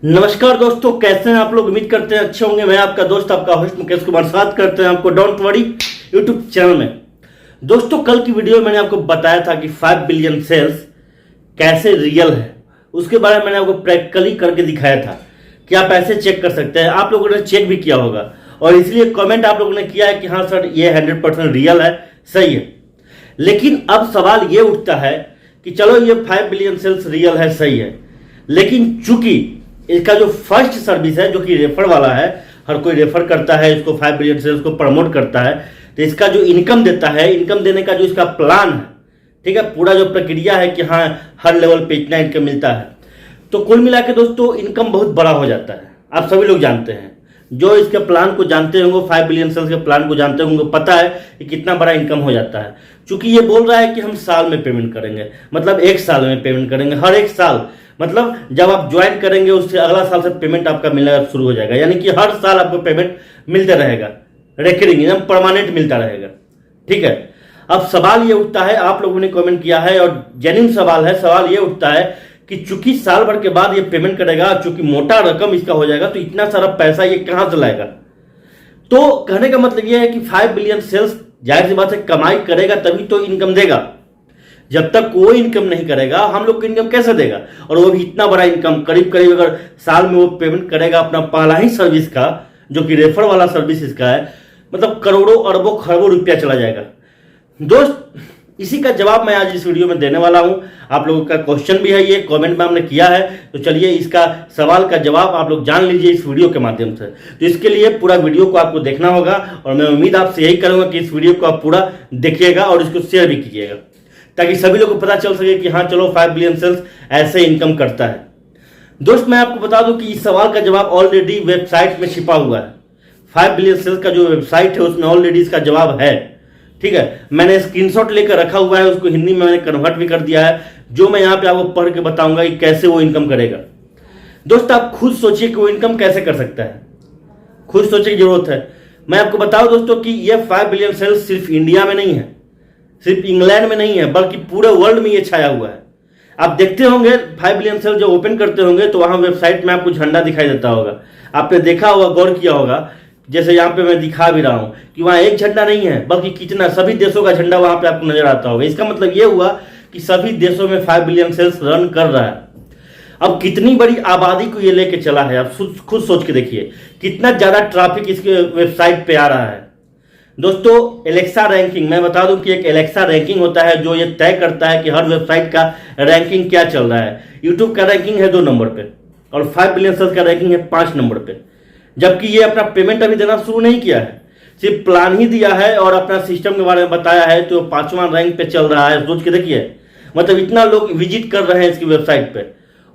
नमस्कार दोस्तों, कैसे हैं आप लोग। उम्मीद करते हैं अच्छे होंगे। मैं आपका दोस्त, आपका होस्ट मुकेश कुमार साथ करते हैं आपको डोंट वरी यूट्यूब चैनल में। दोस्तों, कल की वीडियो में मैंने आपको बताया था कि 5 बिलियन सेल्स कैसे रियल है, उसके बारे में मैंने आपको प्रैक्टिकली करके दिखाया था कि आप ऐसे चेक कर सकते हैं। आप लोगों ने चेक भी किया होगा और इसलिए कमेंट आप लोगों ने किया है कि हाँ सर, ये 100% रियल है, सही है। लेकिन अब सवाल ये उठता है कि चलो ये 5 बिलियन सेल्स रियल है, सही है, लेकिन चूंकि इसका जो फर्स्ट सर्विस है जो कि रेफर वाला है, हर कोई रेफर करता है इसको, 5 बिलियन सेल्स को प्रमोट करता है, तो इसका जो इनकम देता है, इनकम देने का जो इसका प्लान है, ठीक है, पूरा जो प्रक्रिया है कि हाँ हर लेवल पे इतना इनकम मिलता है, तो कुल मिला के दोस्तों इनकम बहुत बड़ा हो जाता है। आप सभी लोग जानते हैं, जो इसके प्लान को जानते होंगे, 5 बिलियन सेल्स के प्लान को जानते होंगे, पता है कि कितना बड़ा इनकम हो जाता है। चूंकि ये बोल रहा है कि हम साल में पेमेंट करेंगे, मतलब एक साल में पेमेंट करेंगे, हर एक साल, मतलब जब आप ज्वाइन करेंगे उससे अगला साल से पेमेंट आपका मिलना शुरू हो जाएगा, यानी कि हर साल आपको पेमेंट मिलते रहेगा, रेकरिंग एकदम परमानेंट मिलता रहेगा। ठीक है, अब सवाल ये उठता है, आप लोगों ने कमेंट किया है और जेन्युइन सवाल है, सवाल ये उठता है कि चूंकि साल भर के बाद ये पेमेंट करेगा, चूंकि मोटा रकम इसका हो जाएगा, तो इतना सारा पैसा ये कहां से लाएगा। तो कहने का मतलब ये है कि 5 बिलियन सेल्स जाहिर सी बात है कमाई करेगा तभी तो इनकम देगा। जब तक वो इनकम नहीं करेगा, हम लोग को इनकम कैसे देगा। और वो भी इतना बड़ा इनकम, करीब करीब अगर साल में वो पेमेंट करेगा अपना पहला ही सर्विस का, जो कि रेफर वाला सर्विस इसका है, मतलब करोड़ों अरबों खरबों रुपया चला जाएगा। दोस्त, इसी का जवाब मैं आज इस वीडियो में देने वाला हूं। आप लोगों का क्वेश्चन भी है, ये कमेंट में हमने किया है, तो चलिए इसका सवाल का जवाब आप लोग जान लीजिए इस वीडियो के माध्यम से। तो इसके लिए पूरा वीडियो को आपको देखना होगा और मैं उम्मीद आपसे यही करूंगा कि इस वीडियो को आप पूरा देखिएगा और इसको शेयर भी कीजिएगा, ताकि सभी लोगों को पता चल सके कि हाँ चलो 5 बिलियन सेल्स ऐसे इनकम करता है। दोस्त, मैं आपको बता दूं कि इस सवाल का जवाब ऑलरेडी वेबसाइट में छिपा हुआ है। 5 बिलियन सेल्स का जो वेबसाइट है उसमें ऑलरेडी इसका जवाब है। ठीक है, मैंने स्क्रीनशॉट लेकर रखा हुआ है, उसको हिंदी में मैंने कन्वर्ट भी कर दिया है, जो मैं यहाँ पे आपको पढ़ के बताऊंगा कि कैसे वो इनकम करेगा। दोस्त, आप खुद सोचिए कि वो इनकम कैसे कर सकता है, खुद सोचने की जरूरत है। मैं आपको बताऊं दोस्तों कि ये 5 बिलियन सेल्स सिर्फ इंडिया में नहीं है, सिर्फ इंग्लैंड में नहीं है, बल्कि पूरे वर्ल्ड में ये छाया हुआ है। आप देखते होंगे 5 बिलियन सेल जो ओपन करते होंगे तो वहां वेबसाइट में आपको झंडा दिखाई देता होगा। आपने देखा होगा, गौर किया होगा, जैसे यहाँ पे मैं दिखा भी रहा हूं कि वहां एक झंडा नहीं है बल्कि कितना सभी देशों का झंडा वहां पे आपको नजर आता होगा। इसका मतलब ये हुआ कि सभी देशों में 5 बिलियन सेल्स रन कर रहा है। अब कितनी बड़ी आबादी को ये लेके चला है, आप खुद सोच के देखिए कितना ज्यादा ट्रैफिक इसके वेबसाइट पे आ रहा है। दोस्तों, एलेक्सा रैंकिंग, मैं बता दूं कि एक एलेक्सा रैंकिंग होता है जो ये तय करता है कि हर वेबसाइट का रैंकिंग क्या चल रहा है। यूट्यूब का रैंकिंग है 2 नंबर पे और 5 बिलियन सेल्स का रैंकिंग है 5 नंबर पे, जबकि ये अपना पेमेंट अभी देना शुरू नहीं किया है, सिर्फ प्लान ही दिया है और अपना सिस्टम के बारे में बताया है, तो 5वां रैंक पे चल रहा है। सोच के देखिए, मतलब इतना लोग विजिट कर रहे हैं इसकी वेबसाइट पे।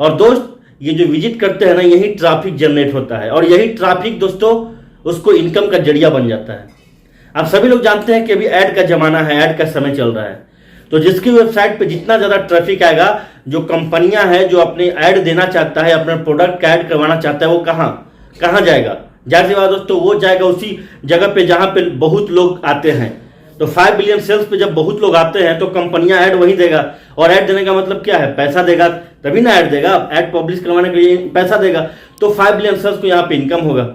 और दोस्त, ये जो विजिट करते हैं ना, यही ट्रैफिक जनरेट होता है और यही ट्रैफिक दोस्तों उसको इनकम का जरिया बन जाता है। आप सभी लोग जानते हैं कि अभी ऐड का जमाना है, ऐड का समय चल रहा है, तो जिसकी वेबसाइट पे जितना ज्यादा ट्रैफिक आएगा, जो कंपनियां हैं जो अपने ऐड देना चाहता है, अपने प्रोडक्ट का ऐड करवाना चाहता है, वो कहां जाएगा। जाहिर सी बात दोस्तों, वो जाएगा उसी जगह पे जहां पे बहुत लोग आते हैं। तो 5 बिलियन सेल्स पे जब बहुत लोग आते हैं तो कंपनियां ऐड वहीं देगा, और ऐड देने का मतलब क्या है, पैसा देगा तभी ना ऐड देगा, ऐड पब्लिश करवाने के लिए पैसा देगा, तो 5 बिलियन सेल्स को यहाँ पे इनकम होगा।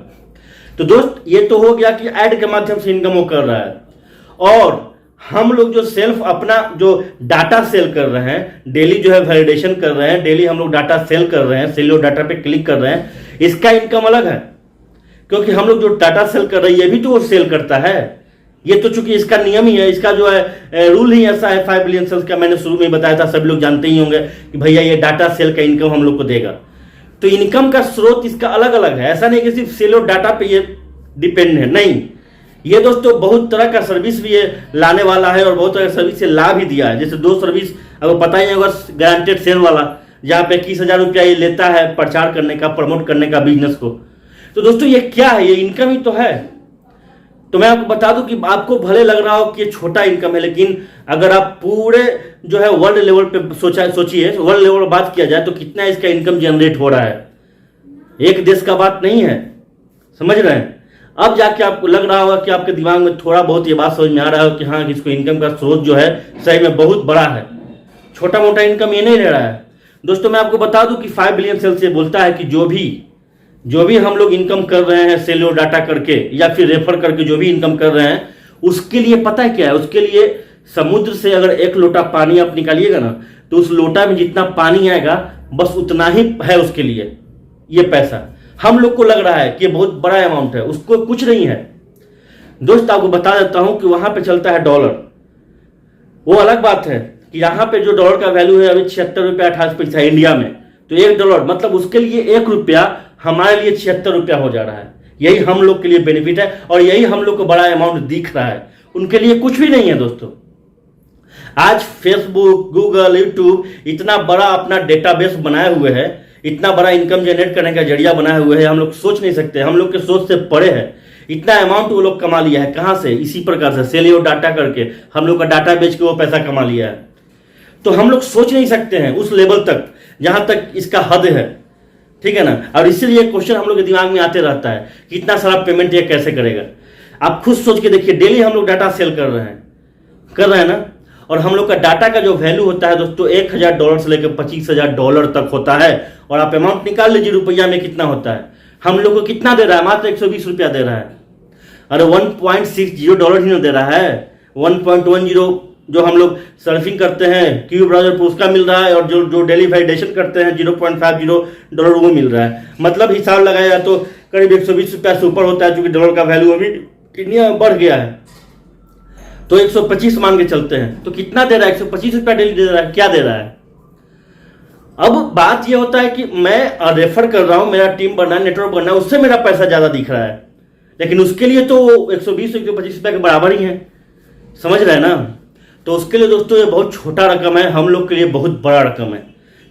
तो दोस्त, ये तो हो गया कि ऐड के माध्यम से इनकम वो कर रहा है। और हम लोग जो सेल्फ अपना जो डाटा सेल कर रहे हैं, डेली जो है वैलिडेशन कर रहे हैं, डेली हम लोग डाटा सेल कर रहे हैं, सेल डाटा पे क्लिक कर रहे हैं, इसका इनकम अलग है, क्योंकि हम लोग जो डाटा सेल कर रहे हैं ये भी तो वो सेल करता है। ये तो चूंकि इसका नियम ही है, इसका जो है रूल ही ऐसा है 5 बिलियन सेल्स का। मैंने शुरू में बताया था, सभी लोग जानते ही होंगे कि भैया ये डाटा सेल का इनकम हम लोग को देगा। तो इनकम का स्रोत इसका अलग अलग है, ऐसा नहीं कि सिर्फ सेल और डाटा पे ये डिपेंड है, नहीं। ये दोस्तों बहुत तरह का सर्विस भी ये लाने वाला है और बहुत तरह का सर्विस से ला भी दिया है। जैसे 2 सर्विस आपको पता ही होगा, गारंटेड सेल वाला, जहां पे 21,000 रुपया ये लेता है प्रचार करने का, प्रमोट करने का बिजनेस को। तो दोस्तों, ये क्या है, ये इनकम ही तो है। तो मैं आपको बता दूं कि आपको भले लग रहा हो कि ये छोटा इनकम है, लेकिन अगर आप पूरे जो है वर्ल्ड लेवल पे सोचिए, वर्ल्ड लेवल बात किया जाए तो कितना इसका इनकम जनरेट हो रहा है। एक देश का बात नहीं है, समझ रहे हैं। अब जाके आपको लग रहा होगा कि आपके दिमाग में थोड़ा बहुत ये बात समझ में आ रहा है कि हाँ, इसको इनकम का स्रोत जो है सही में बहुत बड़ा है, छोटा मोटा इनकम ये नहीं ले रहा है। दोस्तों मैं आपको बता दूं कि 5 बिलियन सेल्स ये बोलता है कि जो भी हम लोग इनकम कर रहे हैं सेल और डाटा करके या फिर रेफर करके जो भी इनकम कर रहे हैं, उसके लिए पता है क्या है, उसके लिए समुद्र से अगर 1 लोटा पानी आप निकालिएगा ना, तो उस लोटा में जितना पानी आएगा बस उतना ही है उसके लिए ये पैसा। हम लोग को लग रहा है कि ये बहुत बड़ा अमाउंट है, उसको कुछ नहीं है। दोस्त आपको बता देता हूं कि वहां पे चलता है डॉलर। वो अलग बात है कि यहां पे जो डॉलर का वैल्यू है अभी 76 रुपया 28 पैसा इंडिया में, तो 1 डॉलर मतलब उसके लिए 1 रुपया हमारे लिए 76 रुपया हो जा रहा है। यही हम लोग के लिए बेनिफिट है और यही हम लोग को बड़ा अमाउंट दिख रहा है, उनके लिए कुछ भी नहीं है। दोस्तों आज फेसबुक, गूगल, यूट्यूब इतना बड़ा अपना डेटाबेस बनाए हुए है, इतना बड़ा इनकम जनरेट करने का जरिया बनाए हुए है, हम लोग सोच नहीं सकते, हम लोग के सोच से परे है। इतना अमाउंट वो लोग कमा लिया है, कहां से? इसी प्रकार से सेल और डाटा करके हम लोग का डाटा बेच के वो पैसा कमा लिया है। तो हम लोग सोच नहीं सकते हैं उस लेवल तक जहां तक इसका हद है, ठीक है ना। और इसीलिए क्वेश्चन हम लोग के दिमाग में आते रहता है कि इतना सारा पेमेंट ये कैसे करेगा। आप खुद सोच के देखिए, डेली हम लोग डाटा सेल कर रहे हैं ना, और हम लोग का डाटा का जो वैल्यू होता है दोस्तों $1000 से लेकर $25,000 तक होता है। और आप अमाउंट निकाल लीजिए रुपया में कितना होता है। हम लोग को कितना दे रहा है? मात्र 120 रुपया दे रहा है। अरे $1.60 ही ना दे रहा है, 1.10 जो हम लोग सर्फिंग करते हैं क्यू ब्राउजर पर उसका मिल रहा है, और जो डेली वैलिडेशन करते हैं $0.50 वो मिल रहा है। मतलब हिसाब लगाया तो करीब 120 रुपया से ऊपर होता है, चूंकि डॉलर का वैल्यू अभी इंडिया में बढ़ गया है। तो 125 मान के चलते हैं, तो कितना दे रहा है? 125 रुपया डेली दे रहा है। क्या दे रहा है? अब बात यह होता है कि मैं रेफर कर रहा हूं, मेरा टीम बनना है, नेटवर्क बनना है, उससे मेरा पैसा ज्यादा दिख रहा है, लेकिन उसके लिए तो 120-125 रुपया के बराबर ही है। समझ रहे हैं ना? तो उसके लिए दोस्तों ये बहुत छोटा रकम है, हम लोग के लिए बहुत बड़ा रकम है,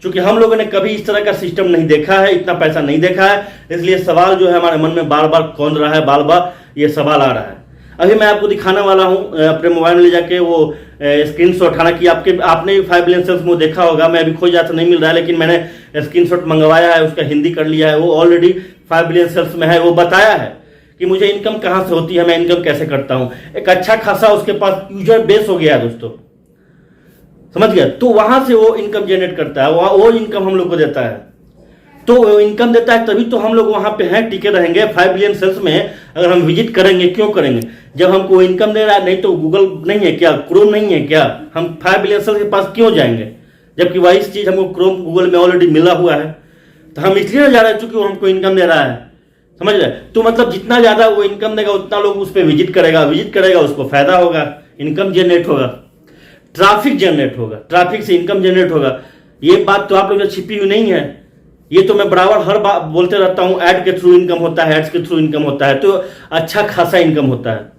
क्योंकि हम लोगों ने कभी इस तरह का सिस्टम नहीं देखा है, इतना पैसा नहीं देखा है। इसलिए सवाल जो है हमारे मन में बार बार कौंध रहा है, बार बार ये सवाल आ रहा है। अभी मैं आपको दिखाने वाला हूं अपने मोबाइल में ले जाके वो स्क्रीनशॉट। हालांकि आपने 5 बिलियन सेल्स में देखा होगा, मैं अभी खोज जाता नहीं मिल रहा है, लेकिन मैंने स्क्रीनशॉट मंगवाया है, उसका हिंदी कर लिया है, वो ऑलरेडी 5 बिलियन सेल्स में है। वो बताया है कि मुझे इनकम कहां से होती है, मैं इनकम कैसे करता हूं। एक अच्छा खासा उसके पास यूजर बेस हो गया है दोस्तों, समझ गया। तो वहां से वो इनकम जनरेट करता है, वो इनकम हम लोग को देता है। तो वो इनकम देता है तभी तो हम लोग वहां पे हैं, टिके रहेंगे। 5 बिलियन सेल्स में अगर हम विजिट करेंगे, क्यों करेंगे जब हमको इनकम दे रहा है? नहीं तो गूगल नहीं है क्या, क्रोम नहीं है क्या? हम 5 बिलियन सेल्स के पास क्यों जाएंगे जबकि वही चीज हमको क्रोम गूगल में ऑलरेडी मिला हुआ है? तो हम इसलिए जा रहे हैं चूंकि वो हमको इनकम दे रहा है, समझ रहे? तो मतलब जितना ज्यादा वो इनकम देगा उतना लोग उस पर विजिट करेगा, उसको फायदा होगा, इनकम जनरेट होगा, ट्रैफिक जनरेट होगा, ट्रैफिक से इनकम जनरेट होगा। ये बात तो आप लोग छिपी हुई नहीं है, ये तो मैं बराबर हर बात बोलते रहता हूं। ऐड के थ्रू इनकम होता है, एड्स के थ्रू इनकम होता है, तो अच्छा खासा इनकम होता है।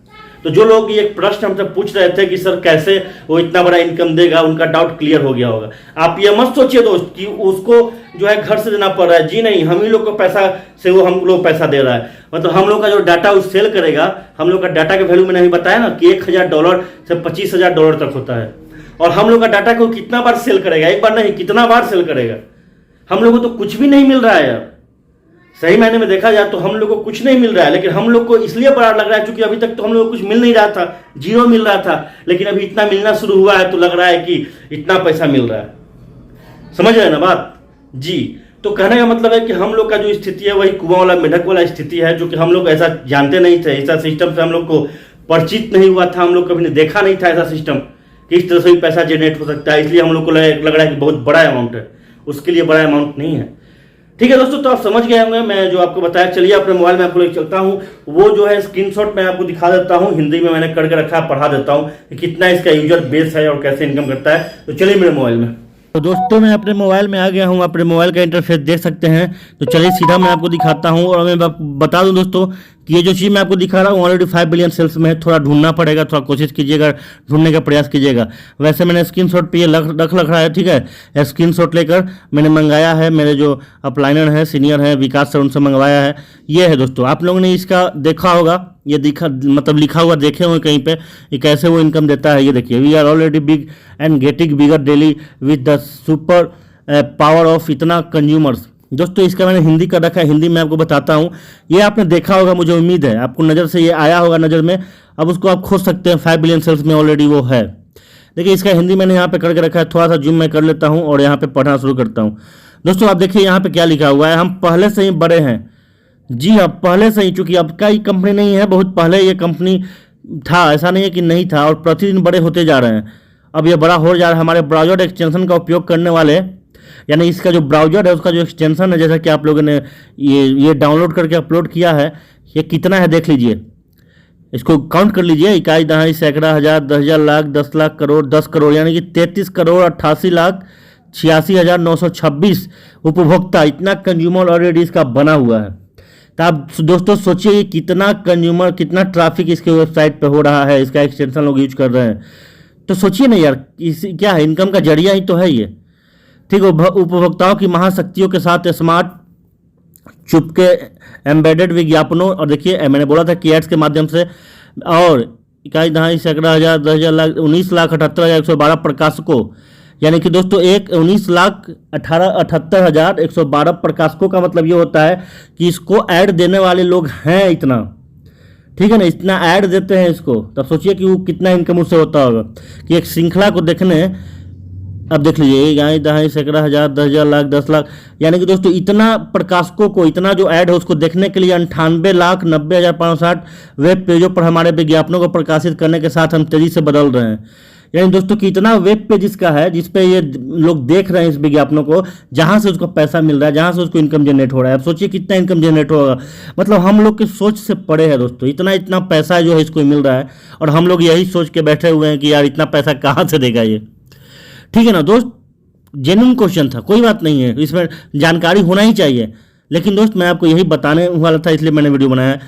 तो जो लोग ये प्रश्न हमसे पूछ रहे थे कि सर कैसे वो इतना बड़ा इनकम देगा, उनका डाउट क्लियर हो गया होगा। आप ये मत सोचिए दोस्त कि उसको जो है घर से देना पड़ रहा है। जी नहीं, हम ही लोग को पैसा से वो हम लोग पैसा दे रहा है। मतलब हम लोग का जो डाटा वो सेल करेगा, हम लोग का डाटा के वैल्यू मैंने अभी बताया ना कि $1000 से $25,000 तक होता है। और हम लोग का डाटा को कितना बार सेल करेगा? एक बार नहीं, कितना बार सेल करेगा? हम लोगों को तो कुछ भी नहीं मिल रहा है यार। सही मायने में देखा जाए तो हम लोग को कुछ नहीं मिल रहा है, लेकिन हम लोग को इसलिए बड़ा लग रहा है क्योंकि अभी तक तो हम लोग को कुछ मिल नहीं रहा था, जीरो मिल रहा था। लेकिन अभी इतना मिलना शुरू हुआ है तो लग रहा है कि इतना पैसा मिल रहा है। समझ रहे हैं ना बात जी? तो कहने का मतलब है कि हम लोग का जो स्थिति है वही कुआं वाला मेढक वाला स्थिति है, जो कि हम लोग ऐसा जानते नहीं थे, ऐसा सिस्टम से हम लोग को परिचित नहीं हुआ था, हम लोग कभी देखा नहीं था ऐसा सिस्टम कि इस तरह से भी पैसा जनरेट हो सकता है। इसलिए हम लोग को लग रहा है कि बहुत बड़ा अमाउंट है, उसके लिए बड़ा अमाउंट नहीं है। ठीक है दोस्तों, तो आप समझ गए होंगे मैं जो आपको बताया। चलिए अपने मोबाइल में आपको लेकर चलता हूं, वो जो है स्क्रीनशॉट मैं आपको दिखा देता हूं, हिंदी में मैंने करके रखा है, पढ़ा देता हूं कि कितना इसका यूजर बेस है और कैसे इनकम करता है। तो चलिए मेरे मोबाइल में। तो दोस्तों मैं अपने मोबाइल में आ गया हूं, अपने मोबाइल का इंटरफेस देख सकते हैं। तो चलिए सीधा मैं आपको दिखाता हूं। और मैं बता दूं दोस्तों कि ये जो चीज़ मैं आपको दिखा रहा हूँ ऑलरेडी 5 बिलियन सेल्स में है। थोड़ा ढूंढना पड़ेगा, थोड़ा कोशिश कीजिएगा, ढूंढने का प्रयास कीजिएगा। वैसे मैंने स्क्रीनशॉट पे ये रख रहा है, ठीक है। स्क्रीनशॉट लेकर मैंने मंगाया है, मेरे जो अपलाइनर है, सीनियर है विकास सर, उनसे मंगवाया है। ये है दोस्तों, आप लोगों ने इसका देखा होगा, ये मतलब लिखा हुआ देखे होंगे कहीं पे, ये कैसे वो इनकम देता है। ये देखिए, we are already big and getting bigger daily with the super power of इतना कंज्यूमर्स। दोस्तों इसका मैंने हिंदी कर रखा है, हिंदी में आपको बताता हूँ। ये आपने देखा होगा, मुझे उम्मीद है आपको नज़र से ये आया होगा नज़र में। अब उसको आप खोज सकते हैं, 5 बिलियन सेल्स में ऑलरेडी वो है। देखिए इसका हिंदी मैंने यहाँ पे करके रखा है, थोड़ा सा जूम मैं कर लेता हूँ और यहाँ पे पढ़ना शुरू करता हूँ। दोस्तों आप देखिए यहाँ पे क्या लिखा हुआ है, हम पहले से ही बड़े हैं। जी हाँ, पहले से ही, चूंकि अब का ही कंपनी नहीं है, बहुत पहले ये कंपनी था, ऐसा नहीं है कि नहीं था, और प्रतिदिन बड़े होते जा रहे हैं। अब ये बड़ा हो जा रहा है। हमारे ब्राउज़र एक्सटेंशन का उपयोग करने वाले, यानी इसका जो ब्राउज़र है उसका जो एक्सटेंशन है, जैसा कि आप लोगों ने ये डाउनलोड करके अपलोड किया है, ये कितना है देख लीजिए, इसको काउंट कर लीजिए। इकाई, दहाई, सैकड़ा, हज़ार, 10,000, लाख, 10 लाख, करोड़, 10 करोड़, यानी कि 33 करोड़ 88 लाख 86,926 उपभोक्ता, इतना कंज्यूमर ऑलरेडी इसका बना हुआ है। तो आप दोस्तों सोचिए कितना कंज्यूमर, कितना ट्रैफिक इसके वेबसाइट पे हो रहा है, इसका एक्सटेंशन लोग यूज कर रहे हैं। तो सोचिए ना यार, क्या है, इनकम का जरिया ही तो है ये। ठीक है, उपभोक्ताओं की महाशक्तियों के साथ स्मार्ट, चुपके, एम्बेडेड विज्ञापनों, और देखिए मैंने बोला था कि एड्स के माध्यम से, और इकाई, दहाई, सैकड़ा, हज़ार, 10,000, लाख, 19,78,112 प्रकाशकों, यानी कि दोस्तों 19,78,112 प्रकाशकों का मतलब ये होता है कि इसको ऐड देने वाले लोग हैं इतना। ठीक है ना, इतना ऐड देते हैं इसको, तब सोचिए कि वो कितना इनकम उससे होता होगा। कि एक श्रृंखला को देखने, अब देख लीजिए, इकाई, दहाई, सैकड़ा, हज़ार, 10,000, लाख, 10 लाख, यानी कि दोस्तों इतना प्रकाशकों को, इतना जो ऐड है उसको देखने के लिए 98,90,560 वेब पेजों पर हमारे विज्ञापनों को प्रकाशित करने के साथ हम तेजी से बदल रहे हैं। यानी दोस्तों कि इतना वेब पेज इसका है जिस पे ये लोग देख रहे हैं इस विज्ञापनों को, जहां से उसको पैसा मिल रहा है, जहां से उसको इनकम जनरेट हो रहा है। अब सोचिए कितना इनकम जनरेट होगा, मतलब हम लोग की सोच से परे है दोस्तों। इतना पैसा जो है इसको मिल रहा है, और हम लोग यही सोच के बैठे हुए हैं कि यार इतना पैसा कहाँ से देगा ये। ठीक है ना दोस्त, जेन्युइन क्वेश्चन था, कोई बात नहीं है, इसमें जानकारी होना ही चाहिए। लेकिन दोस्त मैं आपको यही बताने वाला था, इसलिए मैंने वीडियो बनाया।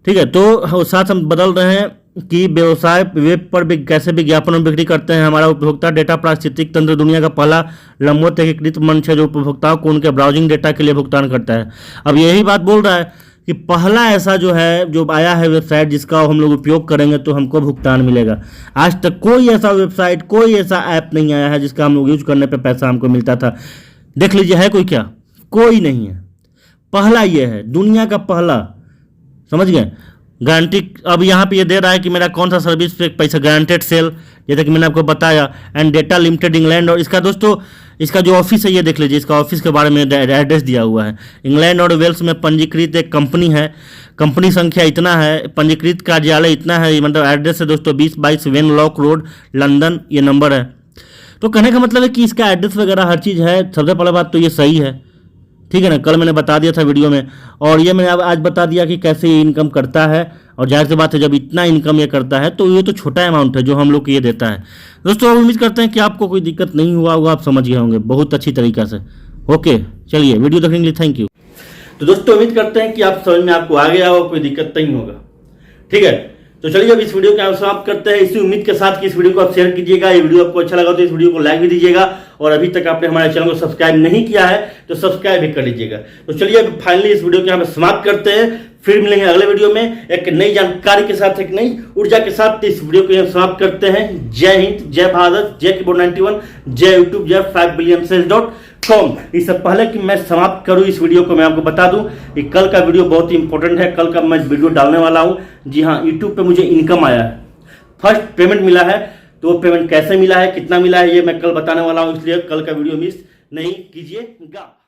ठीक है, तो साथ हम बदल रहे हैं कि व्यवसाय वेब पर कैसे विज्ञापन में बिक्री करते हैं। हमारा उपभोक्ता डेटा पारिस्थितिक तंत्र दुनिया का पहला लंबवत एकीकृत मंच है जो उपभोक्ताओं को उनके ब्राउजिंग डेटा के लिए भुगतान करता है। अब यही बात बोल रहा है कि पहला ऐसा जो है, जो आया है वेबसाइट जिसका हम लोग उपयोग करेंगे तो हमको भुगतान मिलेगा। आज तक कोई ऐसा वेबसाइट, कोई ऐसा ऐप नहीं आया है जिसका हम लोग यूज करने पे पैसा हमको मिलता था। देख लीजिए, है कोई क्या? कोई नहीं है, पहला ये है, दुनिया का पहला। समझ गए? गारंटी अब यहाँ पे ये दे रहा है कि मेरा कौन सा सर्विस पे पैसा, गारंटेड सेल, जैसे कि मैंने आपको बताया, एंड डेटा लिमिटेड इंग्लैंड। और इसका दोस्तों, इसका जो ऑफिस है ये देख लीजिए, इसका ऑफिस के बारे में एड्रेस दिया हुआ है। इंग्लैंड और वेल्स में पंजीकृत एक कंपनी है, कंपनी संख्या इतना है, पंजीकृत कार्यालय इतना है, मतलब एड्रेस है दोस्तों 2022 वेनलॉक रोड, लंदन, ये नंबर है। तो कहने का मतलब है कि इसका एड्रेस वगैरह हर चीज़ है। सबसे पहला बात तो ये सही है, ठीक है ना, कल मैंने बता दिया था वीडियो में, और ये मैंने आज बता दिया कि कैसे ये इनकम करता है। और जाहिर सी बात है, जब इतना इनकम ये करता है तो ये तो छोटा अमाउंट है जो हम लोग को ये देता है। दोस्तों अब उम्मीद करते हैं कि आपको कोई दिक्कत नहीं हुआ होगा, आप समझ गए होंगे बहुत अच्छी तरीक़ा से। ओके, चलिए, वीडियो देखने के लिए थैंक यू। तो दोस्तों उम्मीद करते हैं कि आप समझ में आपको आ गया होगा, कोई दिक्कत नहीं होगा। ठीक है, तो चलिए अब इस वीडियो को आप समाप्त करते हैं, इसी उम्मीद के साथ कि इस वीडियो को आप शेयर कीजिएगा। ये वीडियो आपको अच्छा लगा तो इस वीडियो को लाइक भी दीजिएगा, और अभी तक आपने हमारे चैनल को सब्सक्राइब नहीं किया है तो सब्सक्राइब भी कर लीजिएगा। तो चलिए अब फाइनली इस वीडियो को यहाँ पे समाप्त करते हैं, फिर मिलेंगे अगले वीडियो में एक नई जानकारी के साथ, एक नई ऊर्जा के साथ। इस वीडियो को यहाँ समाप्त करते हैं। जय हिंद, जय भारत, जय कीबोर्ड 91, जय यूट्यूब, जय 5billionSales.com। इससे पहले कि मैं समाप्त करूं इस वीडियो को, मैं आपको बता दूं कि कल का वीडियो बहुत ही इंपॉर्टेंट है। कल का मैं वीडियो डालने वाला हूं। जी हाँ, यूट्यूब पे मुझे इनकम आया है, फर्स्ट पेमेंट मिला है, तो वो पेमेंट कैसे मिला है, कितना मिला है, ये मैं कल बताने वाला हूं, इसलिए कल का वीडियो मिस नहीं कीजिएगा।